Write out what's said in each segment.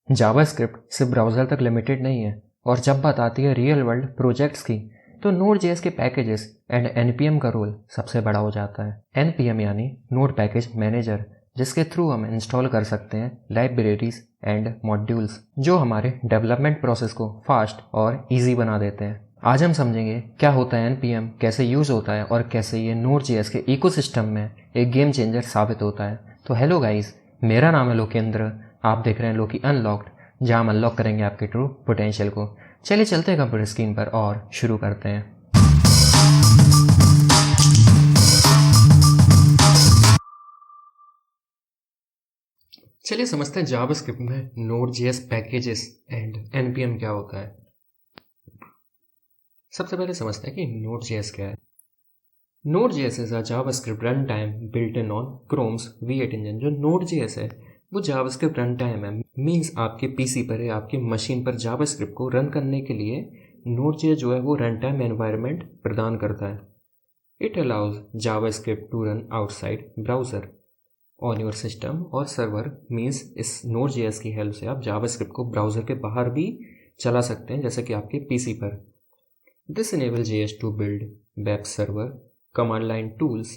JavaScript सिर्फ browser तक limited नहीं है, और जब बात आती है रियल वर्ल्ड प्रोजेक्ट्स की तो Node.js के पैकेजेस एंड npm का रोल सबसे बड़ा हो जाता है। npm यानी नोड पैकेज मैनेजर, जिसके थ्रू हम इंस्टॉल कर सकते हैं लाइब्रेरीज एंड मॉड्यूल्स जो हमारे डेवलपमेंट प्रोसेस को फास्ट और इजी बना देते हैं। आज हम समझेंगे क्या होता है npm, कैसे यूज़ होता है और कैसे ये Node.js के इकोसिस्टम में एक गेम चेंजर साबित होता है। तो हेलो गाइस, मेरा नाम है लोकेंद्र, आप देख रहे हैं लोकी अनलॉक्ड, जहां हम अनलॉक करेंगे आपके ट्रू पोटेंशियल को। चलिए चलते हैं कंप्यूटर स्क्रीन पर और शुरू करते हैं। चलिए समझते हैं जावास्क्रिप्ट में Node.js पैकेजेस एंड npm क्या होता है। सबसे पहले समझते हैं कि Node.js क्या है। Node.js is a JavaScript run time built in on chromes V8 engine. जो Node.js है वो जावास्क्रिप्ट रन टाइम है, मीन्स आपके पीसी पर या आपकी मशीन पर जावास्क्रिप्ट को रन करने के लिए Node.js जो है वो रन टाइम एनवायरनमेंट प्रदान करता है। It allows JavaScript to run outside browser on your system और सर्वर, मीन्स इस Node.js की हेल्प से आप जावास्क्रिप्ट को ब्राउजर के बाहर भी चला सकते हैं, जैसे कि आपके पीसी पर। This enable JS to build web server, command line tools,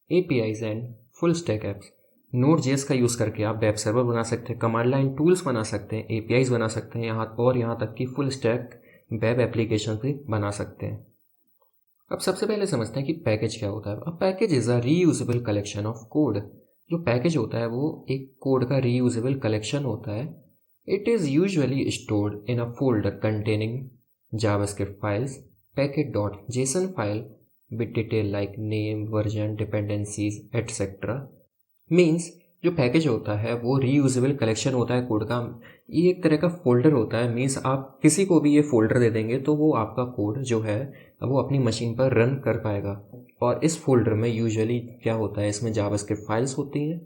APIs and full stack apps. Node.js का यूज़ करके आप वेब सर्वर बना सकते हैं, कमांड लाइन टूल्स बना सकते हैं, APIs बना सकते हैं, यहाँ तक कि फुल स्टैक वेब एप्लीकेशन भी बना सकते हैं। अब सबसे पहले समझते हैं कि पैकेज क्या होता है। अब package is a reusable collection of code. जो पैकेज होता है वो एक कोड का रीयूजेबल कलेक्शन होता है। It is usually stored in a folder containing JavaScript files, package.json file with detail like name, version, dependencies, etc. Means जो package होता है वो रीयूजेबल कलेक्शन होता है कोड का। ये एक तरह का फोल्डर होता है, मीन्स आप किसी को भी ये फोल्डर दे देंगे तो वो आपका कोड जो है वो अपनी मशीन पर रन कर पाएगा। और इस फोल्डर में यूजुअली क्या होता है, इसमें जावास्क्रिप्ट फाइल्स होती हैं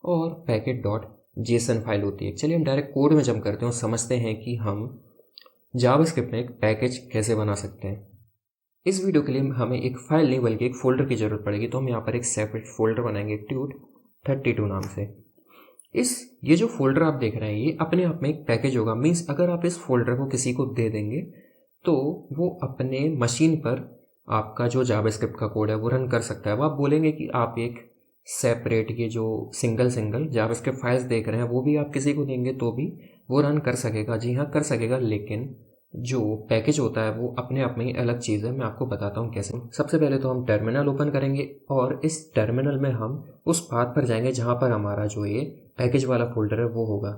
और package.json फाइल होती है। चलिए हम डायरेक्ट कोड में जंप करते हैं और समझते हैं कि हम जावास्क्रिप्ट में एक पैकेज कैसे बना सकते हैं। इस वीडियो के लिए हमें एक फाइल नहीं बल्कि एक फ़ोल्डर की ज़रूरत पड़ेगी, तो हम यहाँ पर एक सेपरेट फ़ोल्डर बनाएंगे Tut32 नाम से। ये जो फोल्डर आप देख रहे हैं ये अपने आप में एक पैकेज होगा। मीन्स अगर आप इस फोल्डर को किसी को दे देंगे तो वो अपने मशीन पर आपका जो जावास्क्रिप्ट का कोड है वो रन कर सकता है। वो आप बोलेंगे कि आप एक सेपरेट ये जो सिंगल जावास्क्रिप्ट फाइल्स देख रहे हैं वो भी आप किसी को देंगे तो भी वो रन कर सकेगा। जी हाँ, कर सकेगा, लेकिन जो पैकेज होता है वो अपने आप में ही अलग चीज़ है। मैं आपको बताता हूँ कैसे। सबसे पहले तो हम टर्मिनल ओपन करेंगे और इस टर्मिनल में हम उस पाथ पर जाएंगे जहाँ पर हमारा जो ये पैकेज वाला फोल्डर है वो होगा।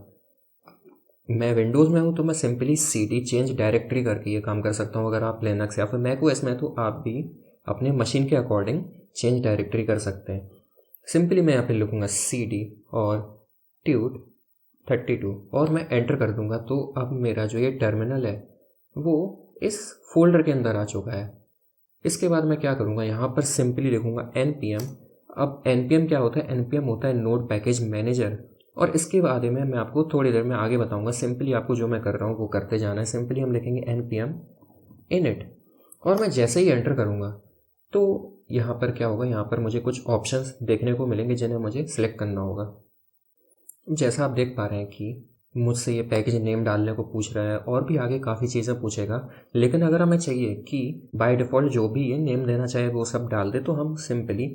मैं विंडोज़ में हूँ तो मैं सिंपली CD चेंज डायरेक्टरी करके ये काम कर सकता हूँ। अगर आप लिनक्स या फिर मैकओएस में तो आप भी अपने मशीन के अकॉर्डिंग चेंज डायरेक्टरी कर सकते हैं। सिंपली मैं यहाँ पे लिखूँगा CD और tut32 और मैं एंटर कर दूँगा, तो अब मेरा जो ये टर्मिनल है वो इस फोल्डर के अंदर आ चुका है। इसके बाद मैं क्या करूँगा, यहाँ पर सिंपली लिखूँगा npm। अब npm क्या होता है, npm होता है नोड पैकेज मैनेजर। और इसके बारे में मैं आपको थोड़ी देर में आगे बताऊँगा। सिंपली आपको जो मैं कर रहा हूँ वो करते जाना है। सिंपली हम लिखेंगे npm init और मैं जैसे ही एंटर करूँगा तो यहाँ पर क्या होगा, यहाँ पर मुझे कुछ ऑप्शंस देखने को मिलेंगे जिन्हें मुझे सिलेक्ट करना होगा। जैसा आप देख पा रहे हैं कि मुझसे ये पैकेज नेम डालने को पूछ रहा है और भी आगे काफ़ी चीज़ें पूछेगा, लेकिन अगर हमें चाहिए कि बाय डिफ़ॉल्ट जो भी ये नेम देना चाहे वो सब डाल दे तो हम सिंपली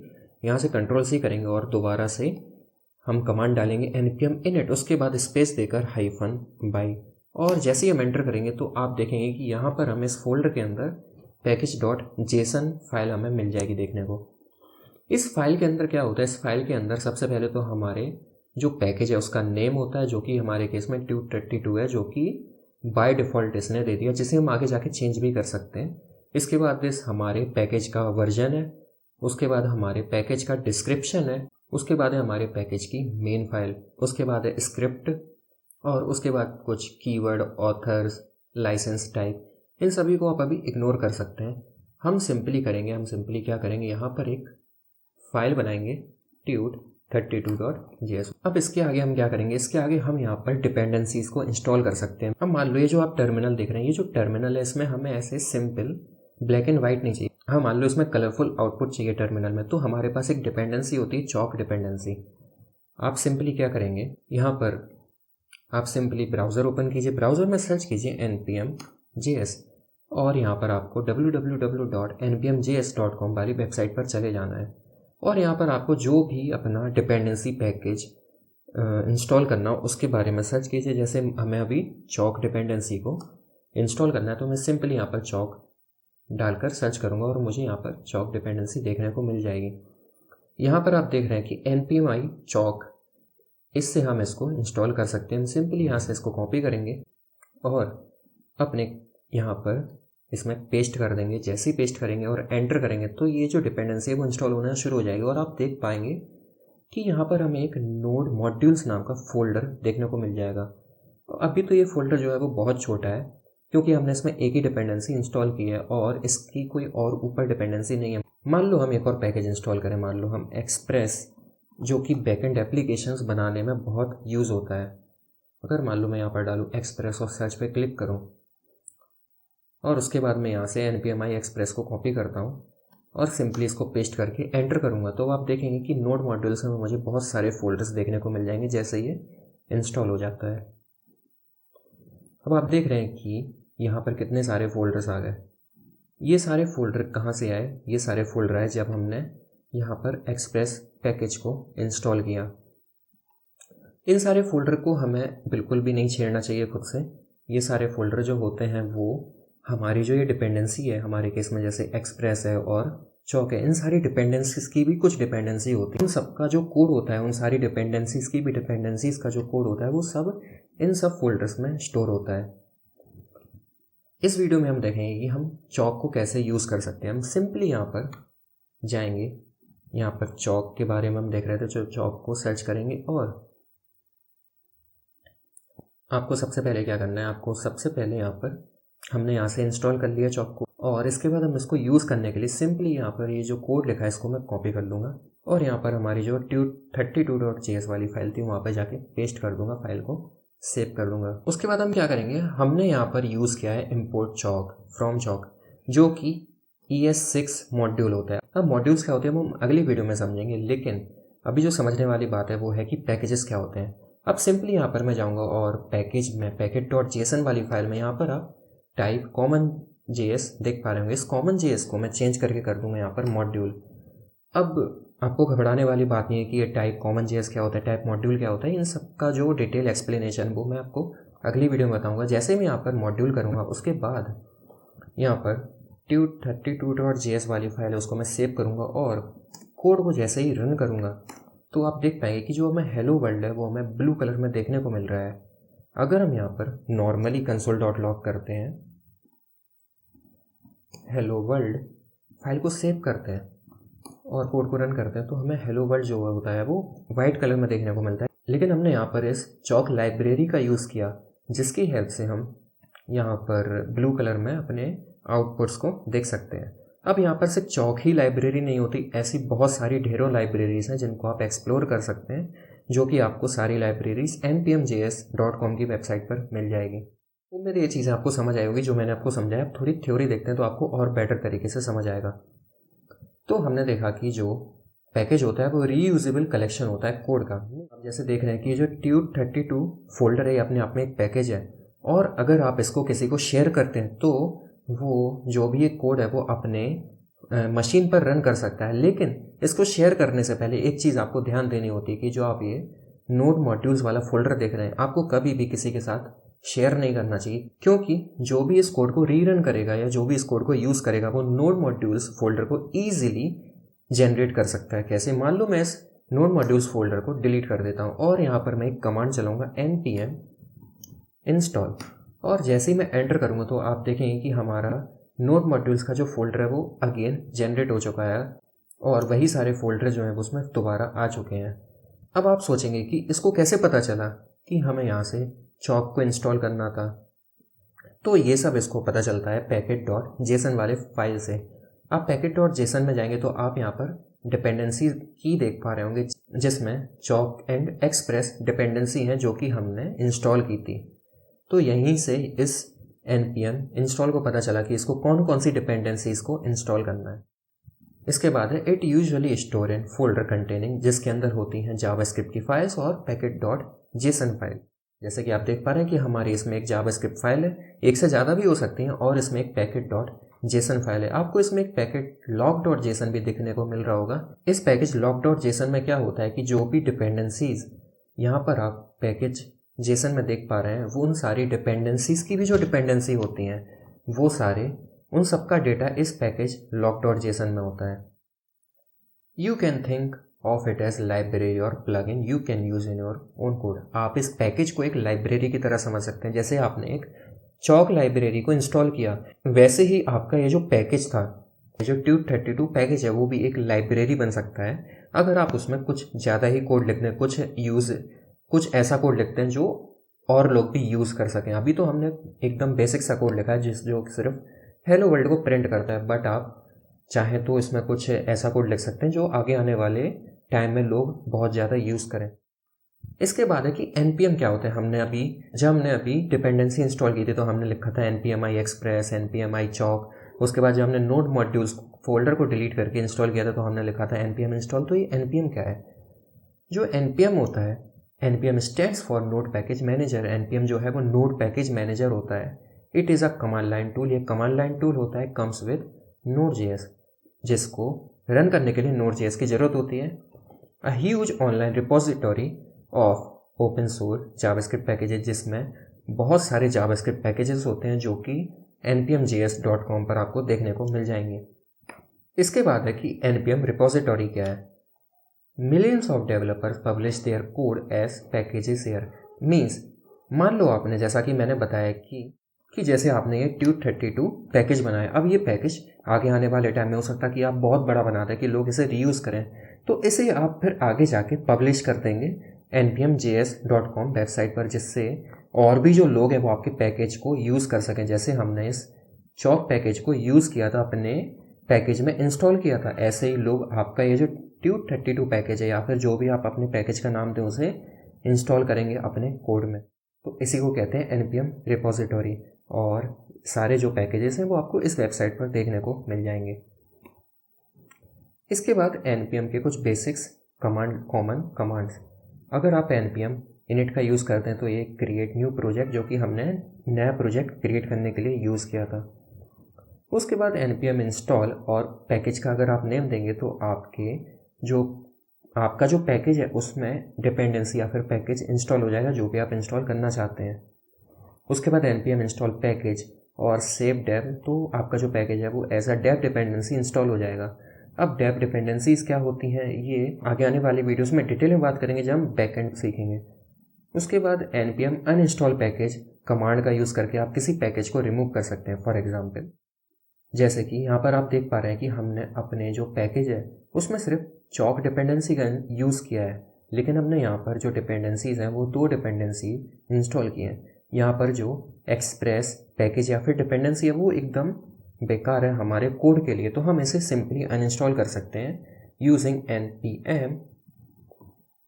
यहाँ से Ctrl+C करेंगे और दोबारा से हम कमांड डालेंगे npm init, उसके बाद स्पेस देकर -by। और जैसे ही हम एंटर करेंगे तो आप देखेंगे कि यहाँ पर हमें इस फोल्डर के अंदर package.json फाइल हमें मिल जाएगी देखने को। इस फाइल के अंदर क्या होता है, इस फाइल के अंदर सबसे पहले तो हमारे जो पैकेज है उसका नेम होता है, जो कि हमारे केस में Tut32 है, जो कि बाय डिफ़ॉल्ट इसने दे दिया, जिसे हम आगे जाके चेंज भी कर सकते हैं। इसके बाद इस हमारे पैकेज का वर्जन है, उसके बाद हमारे पैकेज का डिस्क्रिप्शन है, उसके बाद है हमारे पैकेज की मेन फाइल, उसके बाद है स्क्रिप्ट और उसके बाद कुछ कीवर्ड, ऑथर्स, लाइसेंस टाइप। इन सभी को आप अभी इग्नोर कर सकते हैं। हम सिंपली क्या करेंगे, यहाँ पर एक फाइल बनाएंगे tut32.js। अब इसके आगे हम क्या करेंगे, इसके आगे हम यहाँ पर डिपेंडेंसीज को इंस्टॉल कर सकते हैं। अब मान लो ये जो आप टर्मिनल देख रहे हैं, ये जो टर्मिनल है इसमें हमें ऐसे सिंपल ब्लैक एंड वाइट नहीं चाहिए। हाँ, मान लो इसमें कलरफुल आउटपुट चाहिए टर्मिनल में, तो हमारे पास एक डिपेंडेंसी होती है चॉक डिपेंडेंसी। आप सिंपली क्या करेंगे, यहाँ पर आप सिंपली ब्राउज़र ओपन कीजिए, ब्राउज़र में सर्च कीजिए npm.js और यहाँ पर आपको www.npmjs.com वाली वेबसाइट पर चले जाना है और यहाँ पर आपको जो भी अपना डिपेंडेंसी पैकेज इंस्टॉल करना हो उसके बारे में सर्च कीजिए। जैसे हमें अभी चौक डिपेंडेंसी को इंस्टॉल करना है तो मैं सिंपली यहाँ पर चौक डालकर सर्च करूँगा और मुझे यहाँ पर चौक डिपेंडेंसी देखने को मिल जाएगी। यहाँ पर आप देख रहे हैं कि npmi चौक, इससे हम इसको इंस्टॉल कर सकते हैं। सिंपली यहाँ से इसको कॉपी करेंगे और अपने यहाँ पर इसमें पेस्ट कर देंगे। जैसे ही पेस्ट करेंगे और एंटर करेंगे तो ये जो डिपेंडेंसी है वो इंस्टॉल होना शुरू हो जाएगी और आप देख पाएंगे कि यहाँ पर हमें एक नोड मॉड्यूल्स नाम का फोल्डर देखने को मिल जाएगा। अभी तो ये फोल्डर जो है वो बहुत छोटा है क्योंकि हमने इसमें एक ही डिपेंडेंसी इंस्टॉल की है और इसकी कोई और ऊपर डिपेंडेंसी नहीं है। मान लो हम एक और पैकेज इंस्टॉल करें, मान लो हम एक्सप्रेस, जो कि बैकएंड एप्लीकेशंस बनाने में बहुत यूज़ होता है। अगर मान लो मैं यहाँ पर डालूँ एक्सप्रेस और सर्च पे क्लिक करूँ और उसके बाद मैं यहाँ से npmi एक्सप्रेस को कॉपी करता हूँ और सिंपली इसको पेस्ट करके एंटर करूँगा तो आप देखेंगे कि नोड मॉड्यूल्स में मुझे बहुत सारे फोल्डर्स देखने को मिल जाएंगे जैसे ये इंस्टॉल हो जाता है। अब आप देख रहे हैं कि यहाँ पर कितने सारे फोल्डर्स आ गए। ये सारे फोल्डर कहाँ से आए? ये सारे फोल्डर आए जब हमने यहाँ पर एक्सप्रेस पैकेज को इंस्टॉल किया। इन सारे फोल्डर को हमें बिल्कुल भी नहीं छेड़ना चाहिए खुद से। ये सारे फोल्डर जो होते हैं वो हमारी जो ये डिपेंडेंसी है, हमारे केस में जैसे एक्सप्रेस है और चौक है, इन सारी डिपेंडेंसीज की भी कुछ डिपेंडेंसी होती है। उन सबका जो कोड होता है, उन सारी डिपेंडेंसीज की भी डिपेंडेंसीज का जो कोड होता है वो सब इन सब फोल्डर्स में स्टोर होता है। इस वीडियो में हम देखेंगे कि हम चौक को कैसे यूज़ कर सकते हैं। हम सिंपली यहाँ पर जाएंगे, यहाँ पर चौक के बारे में हम देख रहे थे, जो चौक को सर्च करेंगे और आपको सबसे पहले क्या करना है, आपको सबसे पहले यहाँ पर हमने यहाँ से इंस्टॉल कर लिया चौक को और इसके बाद हम इसको यूज़ करने के लिए सिंपली यहाँ पर ये जो कोड लिखा है इसको मैं कॉपी कर लूँगा और यहाँ पर हमारी जो tut32.js वाली फाइल थी वहाँ पर जाके पेस्ट कर दूँगा, फाइल को सेव कर दूँगा। उसके बाद हम क्या करेंगे, हमने यहाँ पर यूज़ किया है इम्पोर्ट चौक फ्रॉम चौक, जो कि ES6 मॉड्यूल होता है। अब मॉड्यूल्स क्या होते हैं वो हम अगली वीडियो में समझेंगे, लेकिन अभी जो समझने वाली बात है वो है कि पैकेजेस क्या होते हैं। अब सिंपली यहाँ पर मैं जाऊँगा और पैकेज में package.json वाली फाइल में यहाँ पर आप टाइप कॉमन JS देख पा रहे होंगे। इस कॉमन JS को मैं चेंज करके कर दूंगा यहाँ पर मॉड्यूल। अब आपको घबराने वाली बात नहीं है कि ये टाइप कॉमन JS क्या होता है, टाइप मॉड्यूल क्या होता है। इन सब का जो डिटेल एक्सप्लेनेशन वो मैं आपको अगली वीडियो में बताऊंगा। जैसे मैं यहाँ पर मॉड्यूल करूँगा उसके बाद यहाँ पर tut32.js वाली फाइल है उसको मैं सेव करूँगा और कोड को जैसे ही रन करूँगा तो आप देख पाएंगे कि जो हमें हेलो वर्ल्ड है वो हमें ब्लू कलर में देखने को मिल रहा है। अगर हम यहाँ पर नॉर्मली console.log करते हैं, हेलो वर्ल्ड फाइल को सेव करते हैं और कोड को रन करते हैं तो हमें हेलो वर्ल्ड जो होता है वो वाइट कलर में देखने को मिलता है। लेकिन हमने यहाँ पर इस चौक लाइब्रेरी का यूज़ किया जिसकी हेल्प से हम यहाँ पर ब्लू कलर में अपने आउटपुट्स को देख सकते हैं। अब यहाँ पर सिर्फ चौक ही लाइब्रेरी नहीं होती, ऐसी बहुत सारी ढेरों लाइब्रेरीज हैं जिनको आप एक्सप्लोर कर सकते हैं, जो कि आपको सारी लाइब्रेरीज npmjs.com की वेबसाइट पर मिल जाएगी। उम्मीद ये चीज़ें आपको समझ आई होगी जो मैंने आपको समझाया। अब थोड़ी थ्योरी देखते हैं तो आपको और बेटर तरीके से समझ आएगा। तो हमने देखा कि जो पैकेज होता है वो रीयूजेबल कलेक्शन होता है कोड का। अब जैसे देख रहे हैं कि जो tut32 फोल्डर है अपने आप में एक पैकेज है और अगर आप इसको किसी को शेयर करते हैं तो वो जो भी एक कोड है वो अपने मशीन पर रन कर सकता है। लेकिन इसको शेयर करने से पहले एक चीज़ आपको ध्यान देनी होती है कि जो आप ये नोड मॉड्यूल्स वाला फोल्डर देख रहे हैं आपको कभी भी किसी के साथ शेयर नहीं करना चाहिए, क्योंकि जो भी इस कोड को रीरन करेगा या जो भी इस कोड को यूज़ करेगा वो नोड मॉड्यूल्स फोल्डर को ईजिली जनरेट कर सकता है। कैसे? मान लो मैं इस नोड मॉड्यूल्स फोल्डर को डिलीट कर देता हूँ और यहाँ पर मैं एक कमांड चलाऊँगा npm इंस्टॉल और जैसे ही मैं एंटर करूँगा तो आप देखेंगे कि हमारा नोड मॉड्यूल्स का जो फोल्डर है वो अगेन जनरेट हो चुका है और वही सारे फोल्डर जो हैं उसमें दोबारा आ चुके हैं। अब आप सोचेंगे कि इसको कैसे पता चला कि हमें यहाँ से चौक को इंस्टॉल करना था। तो ये सब इसको पता चलता है package.json वाले फाइल से। आप package.json में जाएंगे तो आप यहाँ पर डिपेंडेंसी की देख पा रहे होंगे जिसमें चौक एंड एक्सप्रेस डिपेंडेंसी है जो कि हमने इंस्टॉल की थी। तो यहीं से इस npm इंस्टॉल को पता चला कि इसको कौन कौन सी डिपेंडेंसीज को इंस्टॉल करना है। इसके बाद है it usually store in folder containing, जिसके अंदर होती हैं जावास्क्रिप्ट की फाइल्स और package.json फाइल। जैसे कि आप देख पा रहे हैं कि हमारी इसमें एक जावास्क्रिप्ट फाइल है, एक से ज़्यादा भी हो सकती हैं, और इसमें एक पैकेट डॉट जेसन फाइल है। आपको इसमें एक पैकेट लॉग डॉट जेसन भी देखने को मिल रहा होगा। इस पैकेज लॉग डॉट जेसन में क्या होता है कि जो भी डिपेंडेंसीज यहाँ पर आप पैकेज जेसन में देख पा रहे हैं, वो उन सारी डिपेंडेंसीज की भी जो डिपेंडेंसी होती हैं, वो सारे उन सबका डेटा इस पैकेज लॉग डॉट जेसन में होता है। You can think of it as library और plug in you can use in your own code. आप इस पैकेज को एक लाइब्रेरी की तरह समझ सकते हैं। जैसे आपने एक चौक लाइब्रेरी को इंस्टॉल किया, वैसे ही आपका ये जो पैकेज था, ये जो Tut32 पैकेज है, वो भी एक लाइब्रेरी बन सकता है। अगर आप उसमें कुछ ज़्यादा ही कोड लिखते हैं, कुछ ऐसा कोड लिखते हैं जो और लोग भी यूज़ कर सकें। अभी तो हमने एकदम बेसिक सा कोड लिखा है जो सिर्फ हेलो वर्ल्ड को प्रिंट करता है, बट आप चाहें तो इसमें कुछ ऐसा कोड लिख सकते हैं जो आगे आने वाले टाइम में लोग बहुत ज़्यादा यूज़ करें। इसके बाद है कि npm क्या होता है। जब हमने अभी डिपेंडेंसी इंस्टॉल की थी तो हमने लिखा था npm i express, npm i chalk। उसके बाद जब हमने नोड मॉड्यूल्स फोल्डर को डिलीट करके इंस्टॉल किया था तो हमने लिखा था npm इंस्टॉल। तो ये npm क्या है? जो npm होता है, npm stands for node package manager. npm जो है वो नोड पैकेज मैनेजर होता है। It is a command line tool. ये कमांड लाइन टूल होता है, कम्स विद Node.js, जिसको रन करने के लिए Node.js की ज़रूरत होती है। A huge online repository of open source JavaScript packages, जिसमें बहुत सारे जावास्क्रिप्ट पैकेजेस होते हैं जो कि npmjs.com पर आपको देखने को मिल जाएंगे। इसके बाद है कि npm रिपोजिटरी क्या है। Millions of developers publish their code as packages here. Means मान लो आपने, जैसा कि मैंने बताया कि जैसे आपने ये Tut32 पैकेज बनाया, अब ये पैकेज आगे आने वाले टाइम में हो सकता है कि आप बहुत बड़ा बना दें कि लोग इसे रीयूज़ करें, तो इसे आप फिर आगे जाके पब्लिश कर देंगे npmjs.com वेबसाइट पर, जिससे और भी जो लोग हैं वो आपके पैकेज को यूज़ कर सकें। जैसे हमने इस चौक पैकेज को यूज़ किया था, अपने पैकेज में इंस्टॉल किया था, ऐसे ही लोग आपका ये जो Tut32 पैकेज है या फिर जो भी आप अपने पैकेज का नाम दें उसे इंस्टॉल करेंगे अपने कोड में। तो इसी को कहते हैं npm रिपोजिटरी, और सारे जो पैकेजेस हैं वो आपको इस वेबसाइट पर देखने को मिल जाएंगे। इसके बाद npm के कुछ बेसिक्स कॉमन कमांड्स। अगर आप npm init का यूज़ करते हैं तो ये क्रिएट न्यू प्रोजेक्ट, जो कि हमने नया प्रोजेक्ट क्रिएट करने के लिए यूज़ किया था। उसके बाद npm इंस्टॉल, और पैकेज का अगर आप नेम देंगे तो आपका जो पैकेज है उसमें डिपेंडेंसी या फिर पैकेज इंस्टॉल हो जाएगा जो भी आप इंस्टॉल करना चाहते हैं। उसके बाद npm इंस्टॉल पैकेज और सेव डेव, तो आपका जो पैकेज है वो as a dev dependency install हो जाएगा। अब डेव डिपेंडेंसीज क्या होती हैं ये आगे आने वाली वीडियोस में डिटेल में बात करेंगे जब हम बैकएंड सीखेंगे। उसके बाद npm अनइंस्टॉल पैकेज कमांड का यूज़ करके आप किसी पैकेज को रिमूव कर सकते हैं। फॉर एग्जाम्पल, जैसे कि यहाँ पर आप देख पा रहे हैं कि हमने अपने जो पैकेज है उसमें सिर्फ चौक डिपेंडेंसी का यूज़ किया है, लेकिन हमने यहाँ पर जो डिपेंडेंसीज हैं वो 2 डिपेंडेंसी इंस्टॉल किए हैं। यहाँ पर जो एक्सप्रेस पैकेज या फिर डिपेंडेंसी है वो एकदम बेकार है हमारे कोड के लिए, तो हम इसे सिंपली अनइंस्टॉल कर सकते हैं यूजिंग npm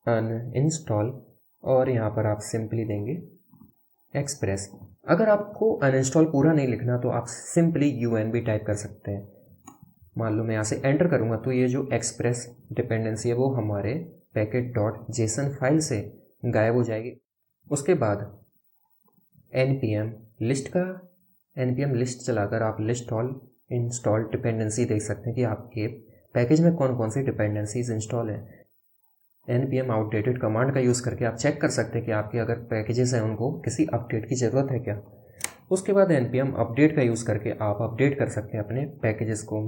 अनइंस्टॉल, और यहाँ पर आप सिंपली देंगे एक्सप्रेस। अगर आपको अनइंस्टॉल पूरा नहीं लिखना तो आप सिंपली un भी टाइप कर सकते हैं। मान लो मैं यहाँ से एंटर करूँगा तो ये जो एक्सप्रेस डिपेंडेंसी है वो हमारे पैकेट.json फाइल से गायब हो जाएगी। उसके बाद npm लिस्ट चलाकर आप लिस्ट ऑल इंस्टॉल डिपेंडेंसी देख सकते हैं कि आपके पैकेज में कौन कौन सी डिपेंडेंसीज इंस्टॉल हैं। npm आउटडेटेड कमांड का यूज़ करके आप चेक कर सकते हैं कि आपके अगर पैकेजेस हैं उनको किसी अपडेट की ज़रूरत है क्या। उसके बाद npm अपडेट का यूज़ करके आप अपडेट कर सकते हैं अपने पैकेजेस को।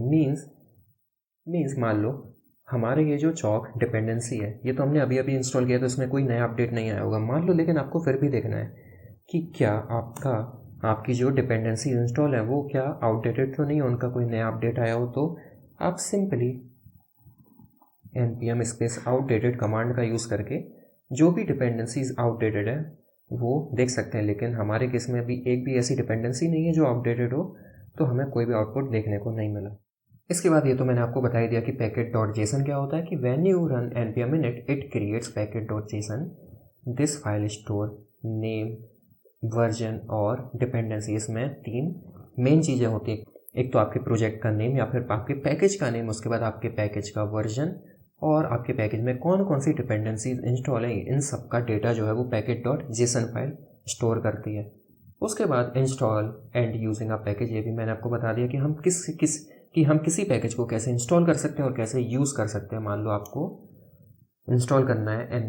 मीन्स मान लो हमारे ये जो चौक डिपेंडेंसी है ये तो हमने अभी अभी इंस्टॉल किया तो इसमें कोई नया अपडेट नहीं आया होगा, मान लो, लेकिन आपको फिर भी देखना है कि क्या आपकी जो डिपेंडेंसी इंस्टॉल है वो क्या आउटडेटेड तो नहीं है, उनका कोई नया अपडेट आया हो। तो आप simply npm space outdated command का यूज़ करके जो भी डिपेंडेंसीज आउटडेटेड है वो देख सकते हैं, लेकिन हमारे केस में अभी एक भी ऐसी डिपेंडेंसी नहीं है जो आउटडेटेड हो, तो हमें कोई भी आउटपुट देखने को नहीं मिला। इसके बाद ये तो मैंने आपको बता ही दिया कि पैकेट.json क्या होता है, कि when you run npm init it creates पैकेट.json। This file store name, version और डिपेंडेंसी। इसमें 3 मेन चीज़ें होती हैं। एक तो आपके प्रोजेक्ट का नेम या फिर आपके पैकेज का नेम, उसके बाद आपके पैकेज का वर्जन और आपके पैकेज में कौन कौन सी डिपेंडेंसीज इंस्टॉल है, इन सब का डेटा जो है वो package.json फाइल स्टोर करती है। उसके बाद install and using a package, ये भी मैंने आपको बता दिया कि हम किसी पैकेज को कैसे इंस्टॉल कर सकते हैं और कैसे यूज़ कर सकते हैं। मान लो आपको इंस्टॉल करना है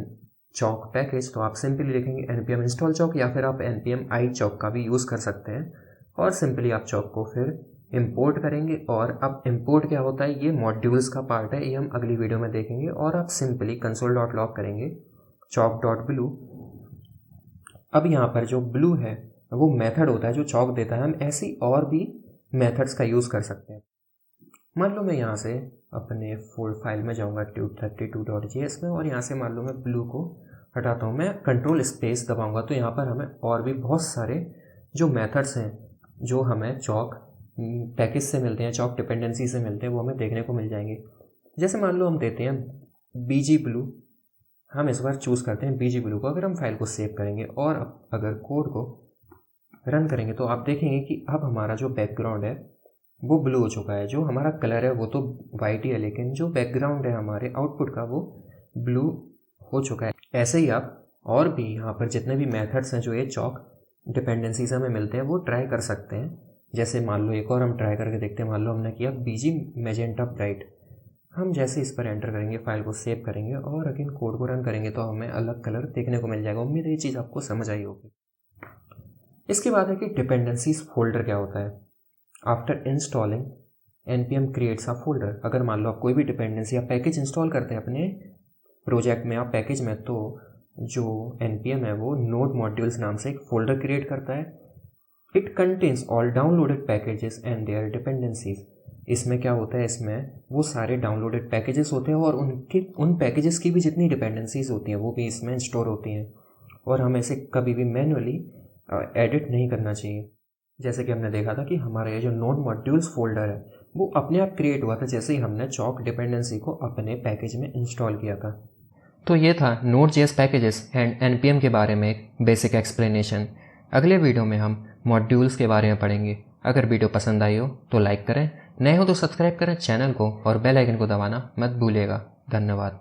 चौक पैकेज, तो आप सिंपली लिखेंगे npm इंस्टॉल चौक, या फिर आप npm आई चौक का भी यूज़ कर सकते हैं। और सिंपली आप चौक को फिर इंपोर्ट करेंगे। और अब इंपोर्ट क्या होता है, ये मॉड्यूल्स का पार्ट है, ये हम अगली वीडियो में देखेंगे। और आप सिंपली console.log करेंगे chalk.blue। अब यहाँ पर जो ब्लू है वो मेथड होता है जो चौक देता है। हम ऐसी और भी मेथड्स का यूज़ कर सकते हैं। मान लो मैं यहाँ से अपने फाइल में जाऊँगा tube32.js में, और यहाँ से मान लो मैं ब्लू को हटाता हूँ, मैं कंट्रोल स्पेस दबाऊँगा, तो यहाँ पर हमें और भी बहुत सारे जो मेथड्स हैं जो हमें चौक पैकेज से मिलते हैं, चौक डिपेंडेंसी से मिलते हैं, वो हमें देखने को मिल जाएंगे। जैसे मान लो हम देते हैं बीजी ब्लू, हम इस बार चूज़ करते हैं बीजी ब्लू को। अगर हम फाइल को सेव करेंगे और अगर कोड को रन करेंगे तो आप देखेंगे कि अब हमारा जो बैकग्राउंड है वो ब्लू हो चुका है। जो हमारा कलर है वो तो वाइट ही है, लेकिन जो बैकग्राउंड है हमारे आउटपुट का वो ब्लू हो चुका है। ऐसे ही आप और भी यहाँ पर जितने भी मेथड्स हैं जो ये चौक डिपेंडेंसी से हमें मिलते हैं वो ट्राई कर सकते हैं। जैसे मान लो एक और हम ट्राई करके देखते हैं। मान लो हमने किया बीजी मैजेंटा ब्राइट, हम जैसे इस पर एंटर करेंगे, फाइल को सेव करेंगे और अगेन कोड को रन करेंगे तो हमें अलग कलर देखने को मिल जाएगा। उम्मीद है ये चीज़ आपको समझ आई होगी। इसके बाद है कि डिपेंडेंसीज फोल्डर क्या होता है। After installing npm creates a folder. अगर मान लो आप कोई भी डिपेंडेंसी या पैकेज इंस्टॉल करते हैं अपने प्रोजेक्ट में या पैकेज में, तो जो npm है वो नोड मॉड्यूल्स नाम से एक फोल्डर क्रिएट करता है। It contains all downloaded packages and their dependencies. इसमें क्या होता है, इसमें वो सारे डाउनलोडेड पैकेजेस होते हैं और उन पैकेजेस की भी जितनी डिपेंडेंसीज होती हैं वो भी इसमें स्टोर होती हैं। और हमें इसे कभी भी मैनुअली एडिट नहीं करना चाहिए। जैसे कि हमने देखा था कि हमारा ये जो नोड मॉड्यूल्स फोल्डर है वो अपने आप क्रिएट हुआ था जैसे ही हमने चौक डिपेंडेंसी को अपने पैकेज में इंस्टॉल किया था। तो ये था Node.js पैकेजेस एंड npm के बारे में एक बेसिक एक्सप्लेनेशन। अगले वीडियो में हम मॉड्यूल्स के बारे में पढ़ेंगे। अगर वीडियो पसंद आई हो तो लाइक करें, नए हो तो सब्सक्राइब करें चैनल को और बेल आइकन को दबाना मत भूलिएगा। धन्यवाद।